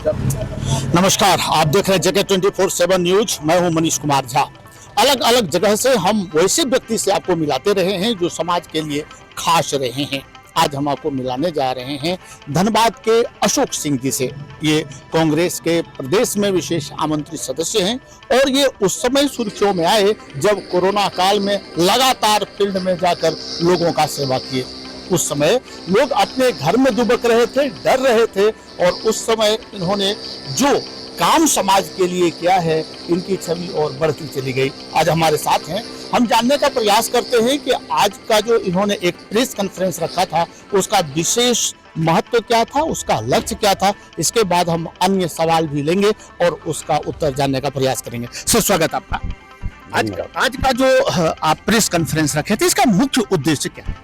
नमस्कार, आप देख रहे हैं जगह 24/7 न्यूज। मैं हूं मनीष कुमार झा। अलग अलग जगह से हम वैसे व्यक्ति से आपको मिलाते रहे हैं जो समाज के लिए खास रहे हैं। आज हम आपको मिलाने जा रहे हैं धनबाद के अशोक सिंह जी से। ये कांग्रेस के प्रदेश में विशेष आमंत्रित सदस्य हैं और ये उस समय सुर्खियों में आए जब कोरोना काल में लगातार फील्ड में जाकर लोगों का सेवा किए। उस समय लोग अपने घर में दुबक रहे थे, डर रहे थे और उस समय इन्होंने जो काम समाज के लिए किया है, इनकी छवि और बढ़ती चली गई। आज हमारे साथ हैं, हम जानने का प्रयास करते हैं कि आज का जो इन्होंने एक प्रेस कॉन्फ्रेंस रखा था उसका विशेष महत्व क्या था, उसका लक्ष्य क्या था। इसके बाद हम अन्य सवाल भी लेंगे और उसका उत्तर जानने का प्रयास करेंगे। सर, स्वागत आपका। आज का जो आप प्रेस कॉन्फ्रेंस रखे थे, इसका मुख्य उद्देश्य क्या है?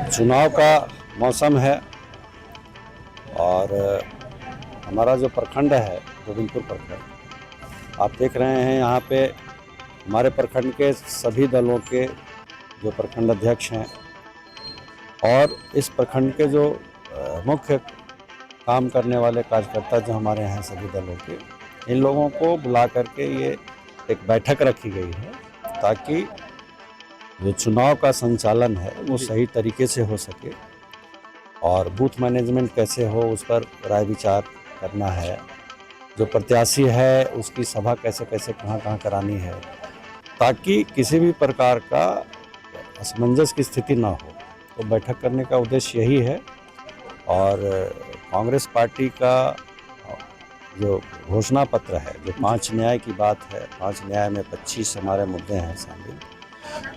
चुनाव का मौसम है और हमारा जो प्रखंड है गोविंदपुर प्रखंड, आप देख रहे हैं यहाँ पे हमारे प्रखंड के सभी दलों के जो प्रखंड अध्यक्ष हैं और इस प्रखंड के जो मुख्य काम करने वाले कार्यकर्ता जो हमारे हैं सभी दलों के, इन लोगों को बुला करके ये एक बैठक रखी गई है ताकि जो चुनाव का संचालन है वो सही तरीके से हो सके और बूथ मैनेजमेंट कैसे हो उस पर राय विचार करना है। जो प्रत्याशी है उसकी सभा कैसे कैसे कहाँ कहाँ करानी है ताकि किसी भी प्रकार का असमंजस की स्थिति ना हो। तो बैठक करने का उद्देश्य यही है और कांग्रेस पार्टी का जो घोषणा पत्र है, जो 5 न्याय की बात है, 5 न्याय में 25 हमारे मुद्दे हैं शामिल,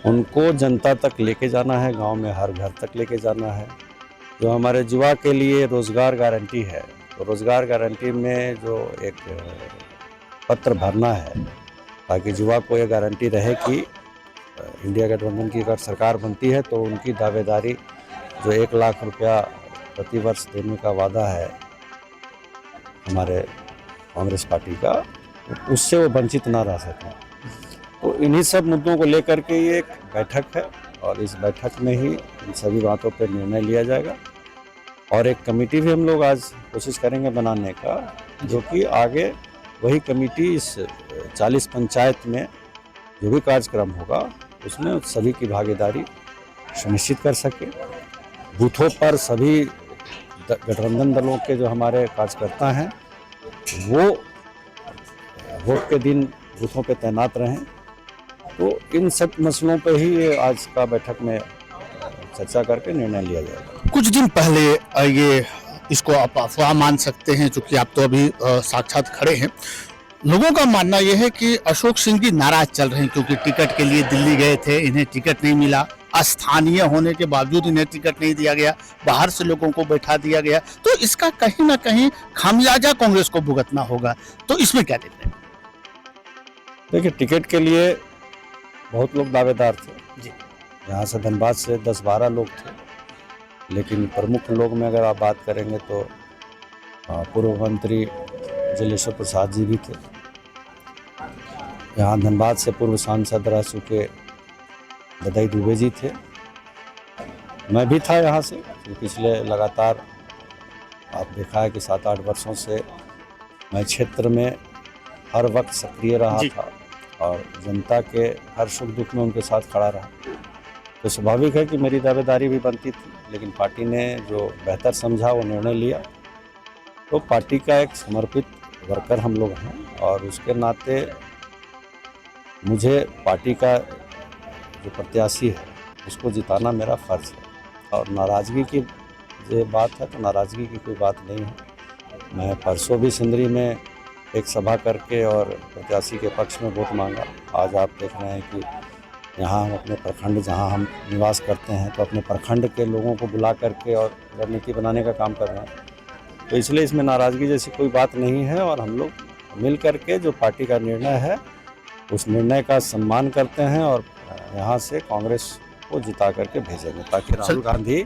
उनको जनता तक लेके जाना है, गांव में हर घर तक लेके जाना है। जो हमारे युवा के लिए रोज़गार गारंटी है, तो रोज़गार गारंटी में जो एक पत्र भरना है ताकि युवा को ये गारंटी रहे कि इंडिया गठबंधन की अगर सरकार बनती है तो उनकी दावेदारी जो 1 लाख रुपया प्रति वर्ष देने का वादा है हमारे कांग्रेस पार्टी का, उससे वो वंचित ना रह सकें। तो इन्हीं सब मुद्दों को लेकर के ये एक बैठक है और इस बैठक में ही इन सभी बातों पर निर्णय लिया जाएगा और एक कमेटी भी हम लोग आज कोशिश करेंगे बनाने का, जो कि आगे वही कमेटी इस 40 पंचायत में जो भी कार्यक्रम होगा उसमें सभी की भागीदारी सुनिश्चित कर सके। बूथों पर सभी गठबंधन दलों के जो हमारे कार्यकर्ता हैं वो वोट के दिन बूथों पे तैनात रहें। तो इन सब मसलों पे ही आज का बैठक में चर्चा करके निर्णय लिया जाएगा। कुछ दिन पहले ये इसको आप अफवाह मान सकते हैं, चूंकि आप तो अभी साक्षात खड़े हैं। लोगों का मानना यह है कि अशोक सिंह जी नाराज चल रहे हैं क्योंकि टिकट के लिए दिल्ली गए थे, इन्हें टिकट नहीं मिला, स्थानीय होने के बावजूद इन्हें टिकट नहीं दिया गया, बाहर से लोगों को बैठा दिया गया। तो इसका कहीं ना कहीं खामियाजा कांग्रेस को भुगतना होगा। तो इसमें क्या देखते हैं? देखिए, टिकट के लिए बहुत लोग दावेदार थे जी। यहाँ से धनबाद से 10-12 लोग थे, लेकिन प्रमुख लोग में अगर आप बात करेंगे तो पूर्व मंत्री जलेश्वर प्रसाद जी भी थे। यहाँ धनबाद से पूर्व सांसद रह चुके ददाई दुबे जी थे। मैं भी था यहाँ से, पिछले लगातार आप देखा है कि 7-8 वर्षों से मैं क्षेत्र में हर वक्त सक्रिय रहा था और जनता के हर सुख दुख में उनके साथ खड़ा रहा। तो स्वाभाविक है कि मेरी दावेदारी भी बनती थी, लेकिन पार्टी ने जो बेहतर समझा वो निर्णय लिया। तो पार्टी का एक समर्पित वर्कर हम लोग हैं और उसके नाते मुझे पार्टी का जो प्रत्याशी है उसको जिताना मेरा फ़र्ज़ है। और नाराज़गी की जो बात है तो नाराज़गी की कोई बात नहीं है। मैं परसों भी सिंदरी में एक सभा करके और प्रत्याशी के पक्ष में वोट मांगा। आज आप देख रहे हैं कि यहाँ हम अपने प्रखंड जहाँ हम निवास करते हैं तो अपने प्रखंड के लोगों को बुला करके और रणनीति बनाने का काम कर रहे हैं। तो इसलिए इसमें नाराज़गी जैसी कोई बात नहीं है और हम लोग मिल करके जो पार्टी का निर्णय है उस निर्णय का सम्मान करते हैं और यहाँ से कांग्रेस को जिता करके भेजेंगे ताकि राहुल गांधी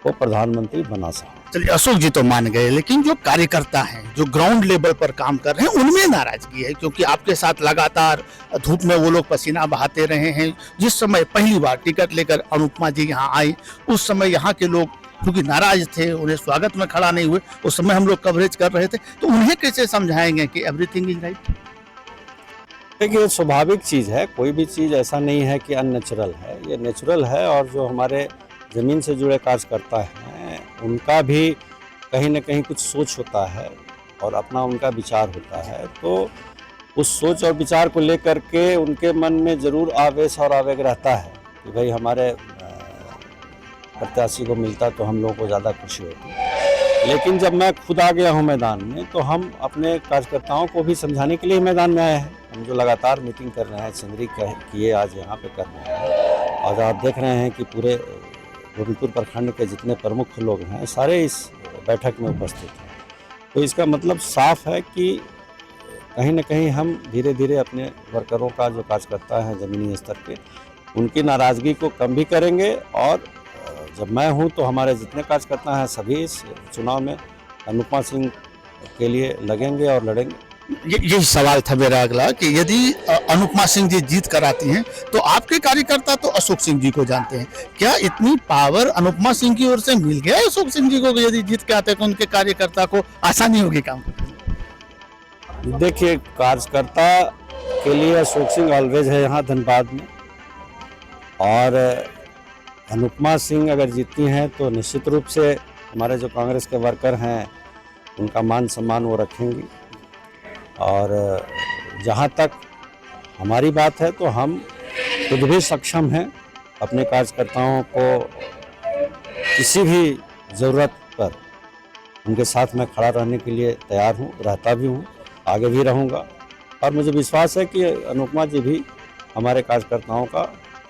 को प्रधानमंत्री बना सके। चलिए, अशोक जी तो मान गए, लेकिन जो कार्यकर्ता हैं जो ग्राउंड लेवल पर काम कर रहे हैं उनमें नाराजगी है क्योंकि आपके साथ लगातार धूप में वो लोग पसीना बहाते रहे हैं। जिस समय पहली बार टिकट लेकर अनुपमा जी यहाँ आई उस समय यहाँ के लोग क्योंकि नाराज थे, उन्हें स्वागत में खड़ा नहीं हुए, उस समय हम लोग कवरेज कर रहे थे, तो उन्हें कैसे समझाएंगे कि एवरीथिंग इज राइट? देखिए, स्वाभाविक चीज़ है, कोई भी चीज़ ऐसा नहीं है कि अननेचुरल है, ये नेचुरल है। और जो हमारे ज़मीन से जुड़े कार्यकर्ता हैं उनका भी कहीं ना कहीं कुछ सोच होता है और अपना उनका विचार होता है। तो उस सोच और विचार को लेकर के उनके मन में ज़रूर आवेश और आवेग रहता है कि भाई हमारे प्रत्याशी को मिलता तो हम लोगों को ज़्यादा खुशी होती। लेकिन जब मैं खुद आ गया हूँ मैदान में, तो हम अपने कार्यकर्ताओं को भी समझाने के लिए मैदान में आए हैं। हम जो लगातार मीटिंग कर रहे हैं, सिंदरी किए, आज यहाँ पे कर रहे हैं, और आप देख रहे हैं कि पूरे गोविंदपुर प्रखंड के जितने प्रमुख लोग हैं सारे इस बैठक में उपस्थित हैं। तो इसका मतलब साफ है कि कहीं न कहीं हम धीरे धीरे अपने वर्करों का, जो कार्यकर्ता हैं ज़मीनी स्तर के, उनकी नाराज़गी को कम भी करेंगे। और जब मैं हूं तो हमारे जितने कार्यकर्ता हैं सभी इस चुनाव में अनुपमा सिंह के लिए लगेंगे और लड़ेंगे। यही सवाल था मेरा अगला कि यदि अनुपमा सिंह जी जीत कर आती हैं तो आपके कार्यकर्ता तो अशोक सिंह जी को जानते हैं, क्या इतनी पावर अनुपमा सिंह की ओर से मिल गया अशोक सिंह जी को कि यदि जीत के आते हैं तो उनके कार्यकर्ता को आसानी होगी काम करने? देखिए, कार्यकर्ता के लिए अशोक सिंह ऑलवेज है यहाँ धनबाद में, और अनुपमा सिंह अगर जीतती हैं तो निश्चित रूप से हमारे जो कांग्रेस के वर्कर हैं उनका मान सम्मान वो रखेंगी। और जहाँ तक हमारी बात है तो हम खुद भी सक्षम हैं अपने कार्यकर्ताओं को किसी भी ज़रूरत पर उनके साथ में खड़ा रहने के लिए तैयार हूँ, रहता भी हूँ, आगे भी रहूँगा। और मुझे विश्वास है कि अनुपमा जी भी हमारे कार्यकर्ताओं का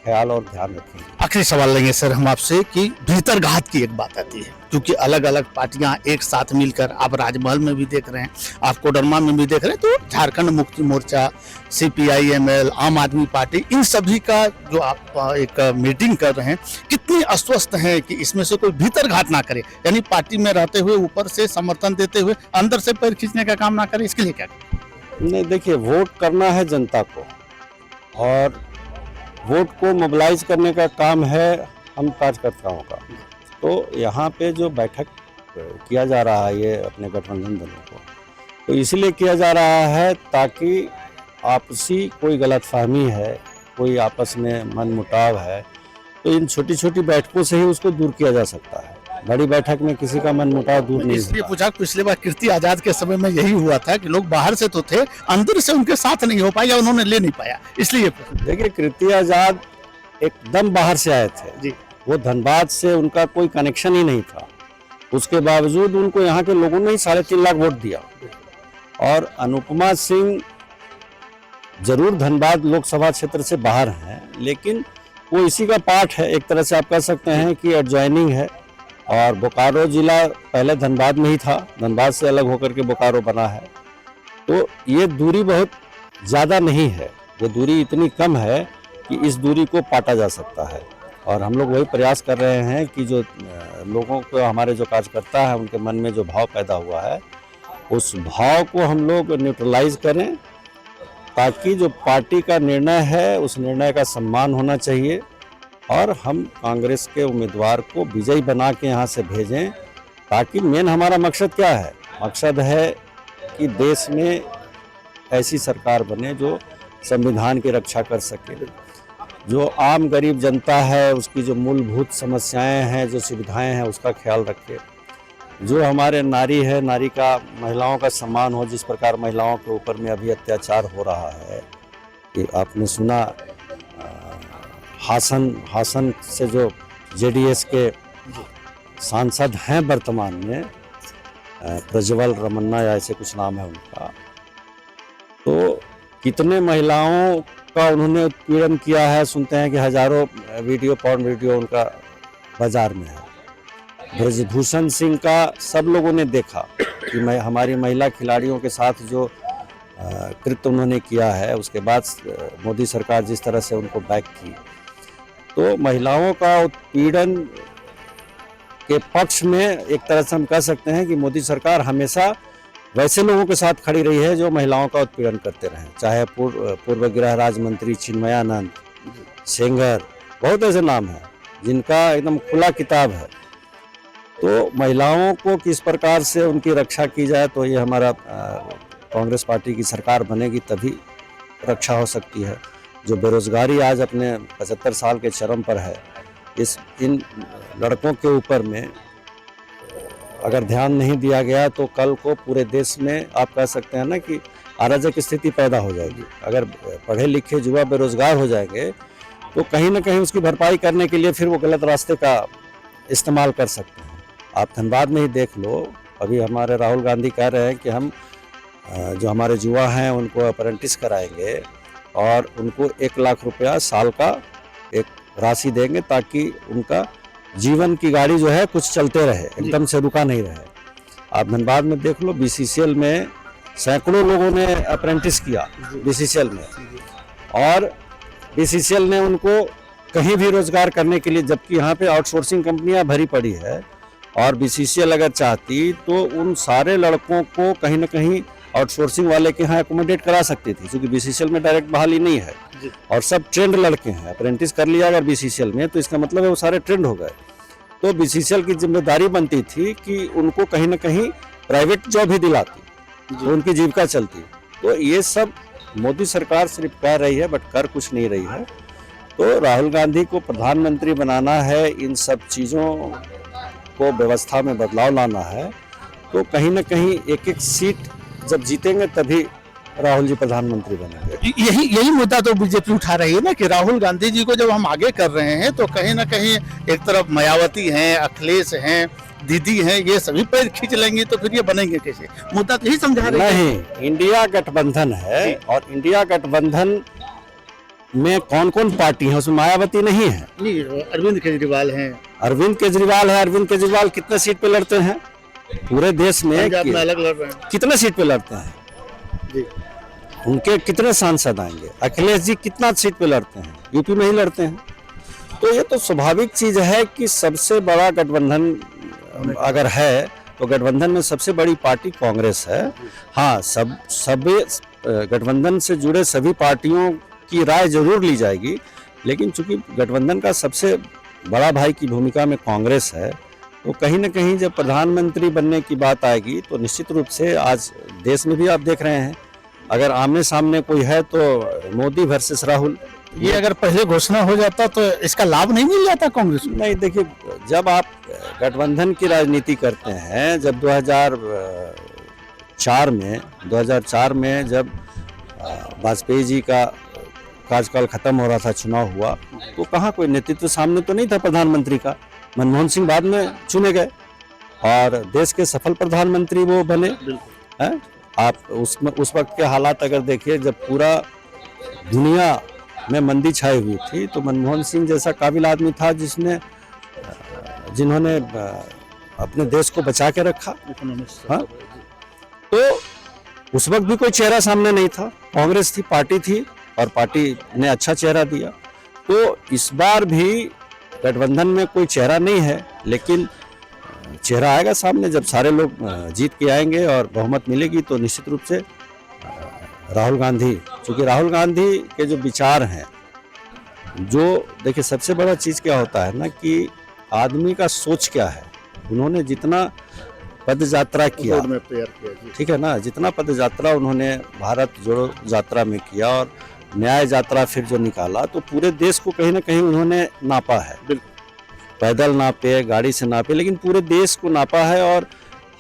ख्याल और ध्यान रखेंगे। आखिरी सवाल लेंगे सर हम आपसे कि भीतर घात की एक बात आती है, क्योंकि अलग अलग पार्टियां एक साथ मिलकर, आप राजमहल में भी देख रहे हैं, आप कोडरमा में भी देख रहे हैं, तो झारखंड मुक्ति मोर्चा, CPI-ML, आम आदमी पार्टी, इन सभी का जो आप एक मीटिंग कर रहे हैं, कितनी अस्वस्थ हैं कि इसमें से कोई भीतर घात ना करे, यानी पार्टी में रहते हुए ऊपर से समर्थन देते हुए अंदर से पैर खींचने का काम ना करे, इसके लिए क्या करें? नहीं, देखिए, वोट करना है जनता को, और वोट को मोबिलाइज करने का काम है हम कार्यकर्ताओं का। तो यहाँ पे जो बैठक किया जा रहा है ये अपने गठबंधन दलों को, तो इसलिए किया जा रहा है ताकि आपसी कोई गलतफहमी है, कोई आपस में मनमुटाव है, तो इन छोटी छोटी बैठकों से ही उसको दूर किया जा सकता है। बड़ी बैठक में किसी का मनमुटाव दूर नहीं इसलिए होता। पूछा, पिछली बार कीर्ति आजाद के समय में यही हुआ था कि लोग बाहर से तो थे, अंदर से उनके साथ नहीं हो पाया, उन्होंने ले नहीं पाया, इसलिए। देखिए, कीर्ति आजाद एकदम बाहर से आए थे जी, वो धनबाद से उनका कोई कनेक्शन ही नहीं था, उसके बावजूद उनको यहाँ के लोगों ने 3.5 लाख वोट दिया। और अनुपमा सिंह जरूर धनबाद लोकसभा क्षेत्र से बाहर हैं, लेकिन वो इसी का पार्ट है, एक तरह से आप कह सकते हैं कि एडजॉइनिंग है। और बोकारो जिला पहले धनबाद में ही था, धनबाद से अलग होकर के बोकारो बना है। तो ये दूरी बहुत ज़्यादा नहीं है, ये दूरी इतनी कम है कि इस दूरी को पाटा जा सकता है। और हम लोग वही प्रयास कर रहे हैं कि जो लोगों को, हमारे जो कार्यकर्ता हैं, उनके मन में जो भाव पैदा हुआ है उस भाव को हम लोग न्यूट्रलाइज करें, ताकि जो पार्टी का निर्णय है उस निर्णय का सम्मान होना चाहिए, और हम कांग्रेस के उम्मीदवार को विजयी बना के यहाँ से भेजें। ताकि मेन हमारा मकसद क्या है? मकसद है कि देश में ऐसी सरकार बने जो संविधान की रक्षा कर सके, जो आम गरीब जनता है उसकी जो मूलभूत समस्याएं हैं, जो सुविधाएं हैं, उसका ख्याल रखे, जो हमारे नारी है, नारी का, महिलाओं का सम्मान हो। जिस प्रकार महिलाओं के ऊपर में अभी अत्याचार हो रहा है, कि आपने सुना हासन से जो JDS के सांसद हैं वर्तमान में, प्रज्वल रमन्ना या ऐसे कुछ नाम है उनका, तो कितने महिलाओं का उन्होंने उत्पीड़न किया है। सुनते हैं कि हजारों पॉर्न वीडियो उनका बाजार में है। ब्रजभूषण सिंह का सब लोगों ने देखा कि हमारी महिला खिलाड़ियों के साथ जो कृत्य उन्होंने किया है, उसके बाद मोदी सरकार जिस तरह से उनको बैक की, तो महिलाओं का उत्पीड़न के पक्ष में एक तरह से हम कह सकते हैं कि मोदी सरकार हमेशा वैसे लोगों के साथ खड़ी रही है जो महिलाओं का उत्पीड़न करते रहे, चाहे पूर्व गृह राज्य मंत्री चिन्मयानंद, सेंगर, बहुत ऐसे नाम हैं जिनका एकदम खुला किताब है। तो महिलाओं को किस प्रकार से उनकी रक्षा की जाए, तो ये हमारा कांग्रेस पार्टी की सरकार बनेगी तभी रक्षा हो सकती है। जो बेरोजगारी आज अपने 75 साल के चरम पर है, इन लड़कों के ऊपर में अगर ध्यान नहीं दिया गया तो कल को पूरे देश में आप कह सकते हैं ना कि अराजक स्थिति पैदा हो जाएगी। अगर पढ़े लिखे युवा बेरोजगार हो जाएंगे तो कहीं ना कहीं उसकी भरपाई करने के लिए फिर वो गलत रास्ते का इस्तेमाल कर सकते हैं। आप धनबाद में ही देख लो, अभी हमारे राहुल गांधी कह रहे हैं कि हम जो हमारे युवा हैं उनको अप्रेंटिस कराएंगे और उनको 1 लाख रुपया साल का एक राशि देंगे ताकि उनका जीवन की गाड़ी जो है कुछ चलते रहे, एकदम से रुका नहीं रहे। आप धनबाद में देख लो, BCCL में सैकड़ों लोगों ने अप्रेंटिस किया BCCL में, और BCCL ने उनको कहीं भी रोजगार करने के लिए, जबकि यहाँ पे आउटसोर्सिंग कंपनियां भरी पड़ी है, और BCCL अगर चाहती तो उन सारे लड़कों को कहीं ना कहीं आउटसोर्सिंग वाले के यहाँ एकोमोडेट करा सकती थी, क्योंकि BCCL में डायरेक्ट बहाली नहीं है और सब ट्रेंड लड़के हैं। अप्रेंटिस कर लिया अगर BCCL में तो इसका मतलब है वो सारे ट्रेंड हो गए। तो BCCL की जिम्मेदारी बनती थी कि उनको कहीं ना कहीं प्राइवेट जॉब ही दिलाती तो उनकी जीविका चलती। तो ये सब मोदी सरकार सिर्फ कह रही है बट कर कुछ नहीं रही है। तो राहुल गांधी को प्रधानमंत्री बनाना है, इन सब चीज़ों को व्यवस्था में बदलाव लाना है, तो कहीं ना कहीं एक एक सीट जब जीतेंगे तभी राहुल जी प्रधानमंत्री बनेंगे। यही मुद्दा तो बीजेपी उठा रही है ना कि राहुल गांधी जी को जब हम आगे कर रहे हैं तो कहीं ना कहीं एक तरफ मायावती हैं, अखिलेश हैं, दीदी हैं, ये सभी पैर खींच लेंगे तो फिर ये बनेंगे कैसे? मुद्दा तो यही समझा रहे हैं। नहीं, इंडिया गठबंधन है और इंडिया गठबंधन में कौन कौन पार्टी है, उसमें मायावती नहीं है। नहीं, अरविंद केजरीवाल हैं। अरविंद केजरीवाल है। अरविंद केजरीवाल कितने सीट पे लड़ते हैं पूरे देश में? अलग लड़ रहे हैं। कितने सीट पे लड़ते हैं जी? उनके कितने सांसद आएंगे? अखिलेश जी कितना सीट पे लड़ते हैं? यूपी में ही लड़ते हैं। तो ये तो स्वाभाविक चीज है कि सबसे बड़ा गठबंधन अगर है तो गठबंधन में सबसे बड़ी पार्टी कांग्रेस है। हाँ, सब गठबंधन से जुड़े सभी पार्टियों की राय जरूर ली जाएगी, लेकिन चूंकि गठबंधन का सबसे बड़ा भाई की भूमिका में कांग्रेस है, तो कहीं ना कहीं जब प्रधानमंत्री बनने की बात आएगी तो निश्चित रूप से आज देश में भी आप देख रहे हैं, अगर आमने सामने कोई है तो मोदी वर्सेस राहुल। ये अगर पहले घोषणा हो जाता तो इसका लाभ नहीं मिल जाता कांग्रेस को? नहीं, देखिए, जब आप गठबंधन की राजनीति करते हैं, जब 2004 में जब वाजपेयी जी का कार्यकाल खत्म हो रहा था, चुनाव हुआ, तो कहाँ कोई नेतृत्व सामने तो नहीं था प्रधानमंत्री का। मनमोहन सिंह बाद में चुने गए और देश के सफल प्रधानमंत्री वो बने हैं। आप उस वक्त के हालात अगर देखिए, जब पूरा दुनिया में मंदी छाई हुई थी, तो मनमोहन सिंह जैसा काबिल आदमी था जिन्होंने अपने देश को बचा के रखा। हाँ, तो उस वक्त भी कोई चेहरा सामने नहीं था, कांग्रेस थी, पार्टी थी और पार्टी ने अच्छा चेहरा दिया। तो इस बार भी गठबंधन में कोई चेहरा नहीं है, लेकिन चेहरा आएगा सामने जब सारे लोग जीत के आएंगे और बहुमत मिलेगी तो निश्चित रूप से राहुल गांधी, क्योंकि राहुल गांधी के जो विचार हैं, जो देखिए सबसे बड़ा चीज़ क्या होता है ना कि आदमी का सोच क्या है। उन्होंने जितना पद यात्रा किया, ठीक है ना, जितना पद यात्रा उन्होंने भारत जोड़ो यात्रा में किया और न्याय यात्रा फिर जो निकाला, तो पूरे देश को कहीं ना कहीं उन्होंने नापा है। पैदल नापे, गाड़ी से नापे, लेकिन पूरे देश को नापा है और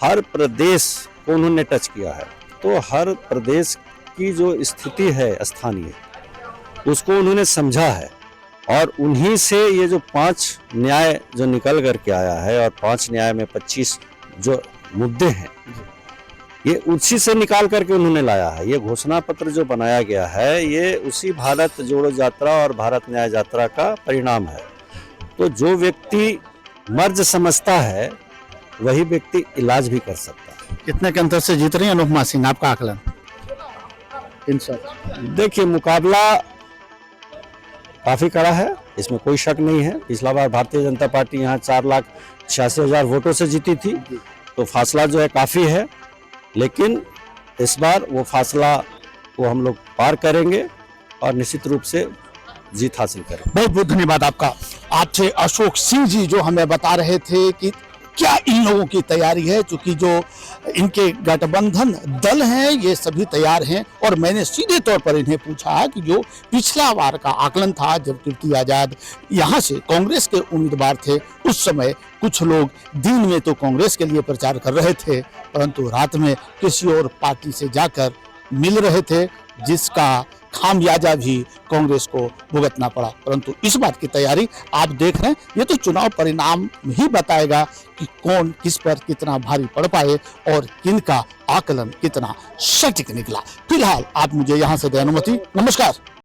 हर प्रदेश को उन्होंने टच किया है। तो हर प्रदेश की जो स्थिति है स्थानीय, उसको उन्होंने समझा है और उन्हीं से ये जो 5 न्याय जो निकल करके आया है और 5 न्याय में 25 जो मुद्दे हैं, ये उसी से निकाल करके उन्होंने लाया है। ये घोषणा पत्र जो बनाया गया है, ये उसी भारत जोड़ो यात्रा और भारत न्याय यात्रा का परिणाम है। तो जो व्यक्ति मर्ज समझता है वही व्यक्ति इलाज भी कर सकता है। कितने के अंतर से जीत रही हैं अनुपमा सिंह, आपका आकलन? देखिए, मुकाबला काफी कड़ा है, इसमें कोई शक नहीं है। पिछला बार भारतीय जनता पार्टी यहाँ 4,86,000 वोटों से जीती थी, तो फासला जो है काफी है, लेकिन इस बार वो फासला को हम लोग पार करेंगे और निश्चित रूप से जीत हासिल करेंगे। बहुत बहुत धन्यवाद आपका। आपसे अशोक सिंह जी जो हमें बता रहे थे कि क्या इन लोगों की तैयारी है, क्योंकि जो इनके गठबंधन दल हैं ये सभी तैयार हैं। और मैंने सीधे तौर पर इन्हें पूछा कि जो पिछला बार का आकलन था जब कीर्ति आजाद यहाँ से कांग्रेस के उम्मीदवार थे, उस समय कुछ लोग दिन में तो कांग्रेस के लिए प्रचार कर रहे थे, परंतु रात में किसी और पार्टी से जाकर मिल रहे थे, जिसका खामियाजा भी कांग्रेस को भुगतना पड़ा। परंतु इस बात की तैयारी आप देख रहे हैं, ये तो चुनाव परिणाम ही बताएगा कि कौन किस पर कितना भारी पड़ पाए और किनका आकलन कितना सटीक निकला। फिलहाल आप मुझे यहाँ से दें अनुमति। नमस्कार।